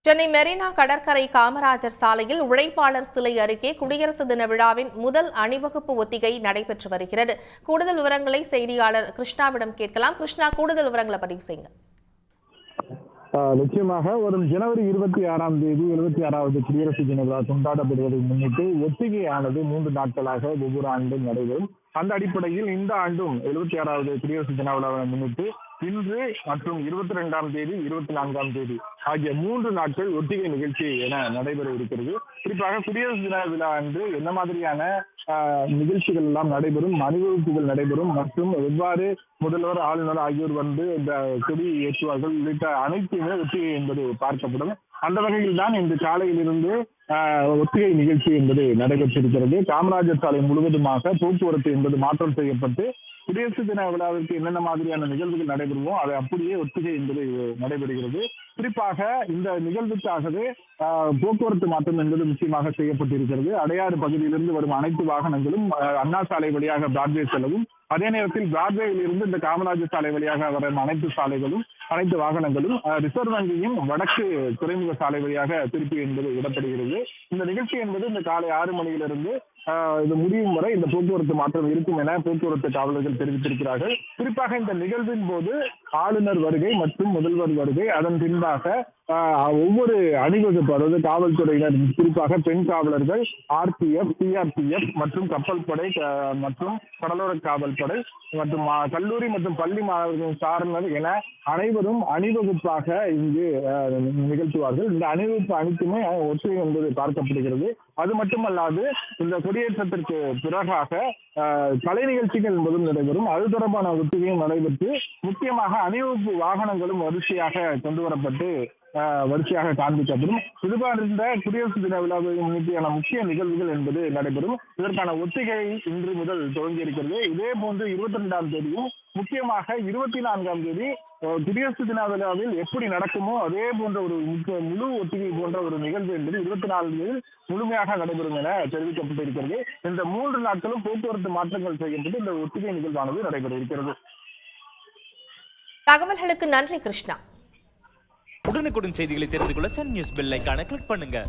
சென்னை மெரினா கடற்கரை காமராஜர் சாலையில் உழைப்பாளர் சிலை அருகே குடியரசு தின விழாவின் முதல் அணிவகுப்பு ஒத்திகை நடைபெற்று வருகிறது. கூடுதல் விவரங்களை செய்தியாளர் கிருஷ்ணாவிடம் கேட்கலாம். கிருஷ்ணா, கூடுதல் விவரங்களை பதிவு செய்யுங்க. நிச்சயமாக வரும் ஜனவரி 26ஆம் தேதி 76வது குடியரசு தின விழா கொண்டாடப்படுவதை முன்னிட்டு ஒத்திகையானது 3 நாட்களாக ஒவ்வொரு ஆண்டும் நடைபெறும். அந்த அடிப்படையில் இந்த ஆண்டும் 76வது குடியரசு தின விழாவை முன்னிட்டு இன்று மற்றும் 22ஆம் தேதி 24ஆம் தேதி ஆகிய 3 நாட்கள் ஒத்திகை நிகழ்ச்சி என நடைபெற இருக்கிறது. குறிப்பாக குடியரசு தின விழா அன்று என்ன மாதிரியான நிகழ்ச்சிகள் எல்லாம் நடைபெறும், அணிவகுப்புகள் நடைபெறும் மற்றும் எவ்வாறு முதல்வர், ஆளுநர் ஆகியோர் வந்து இந்த கொடி ஏற்றுவார்கள் உள்ளிட்ட அனைத்துமே ஒத்திகை என்பது பார்க்கப்படும். அந்த வகையில் தான் இன்று காலையிலிருந்து ஒத்திகை நிகழ்ச்சி என்பது நடைபெற்றிருக்கிறது. காமராஜர் சாலை முழுவதுமாக போக்குவரத்து என்பது மாற்றம் செய்யப்பட்டு குடியரசு தின விழாவிற்கு என்னென்ன மாதிரியான நிகழ்வுகள் நடைபெறுமோ அதை அப்படியே ஒத்திகை என்பது நடைபெறுகிறது. குறிப்பாக இந்த நிகழ்வுக்காகவே போக்குவரத்து மாற்றம் என்பது முக்கியமாக செய்யப்பட்டிருக்கிறது. அடையாறு பகுதியிலிருந்து வரும் அனைத்து வாகனங்களும் அண்ணா சாலை வழியாக பிராட்வே செல்லவும், அதே நேரத்தில் பிராட்வேயில் இருந்து இந்த காமராஜர் சாலை வழியாக வரும் அனைத்து சாலைகளும் அனைத்து வாகனங்களும் ரிசர்வ் வங்கியும் வடக்கு துறைமுக சாலை வழியாக திருப்பி என்பது விடப்படுகிறது. இந்த நிகழ்ச்சி என்பது இந்த காலை 6 மணியிலிருந்து இது முடியும் வரை இந்த போக்குவரத்து மாற்றம் இருக்கும் என போக்குவரத்து காவலர்கள் தெரிவித்திருக்கிறார்கள். குறிப்பாக இந்த நிகழ்வின் போது ஆளுநர் வருகை மற்றும் முதல்வர் வருகை, அதன் பின்பாக ஒவ்வொரு அணிவகுப்பு, அதாவது காவல்துறையினர், குறிப்பாக பெண் காவலர்கள், RPF, CRPF மற்றும் கப்பல் படை மற்றும் கடலோர காவல்படை மற்றும் கல்லூரி மற்றும் பள்ளி மாணவர்களின் சாரணர் என அனைவரும் அணிவகுப்பாக இங்கு நிகழ்த்துவார்கள். இந்த அணிவகுப்பு அனைத்துமே ஒத்திகை என்பது பார்க்கப்படுகிறது. அது மட்டுமல்லாது இந்த கொடியேற்றத்திற்கு பிறகாக கலை நிகழ்ச்சிகள் என்பதும் நடைபெறும். அது தொடர்பான ஒத்திகையும் நடைபெற்று முக்கியமாக அணிவகுப்பு வாகனங்களும் வரிசையாக கொண்டு வரப்பட்டு வரிசையாக காண்பிக்கப்படும். இதுபார்ந்த குடியரசு தின விழாவை முன்னிட்டான முக்கிய நிகழ்வுகள் என்பது நடைபெறும். இதற்கான ஒத்திகை இன்று முதல் துவங்கி இருக்கிறது. இதே போன்று 22ஆம் தேதியும் முக்கியமாக 24ஆம் தேதி குடியரசு தின விழாவில் எப்படி நடக்குமோ அதே போன்ற ஒரு முழு ஒத்திகை போன்ற ஒரு நிகழ்வு என்பது 24 முழுமையாக நடைபெறும் என தெரிவிக்கப்பட்டிருக்கிறது. இந்த 3 நாட்களும் போக்குவரத்து மாற்றங்கள் செய்யப்பட்டு இந்த ஒத்திகை நிகழ்வானது நடைபெற இருக்கிறது. தகவல்களுக்கு நன்றி கிருஷ்ணா. உடனுக்குடன் செய்திகளை தெரிந்து கொள்ள சன் நியூஸ் பெல் ஐகானை கிளிக் பண்ணுங்க.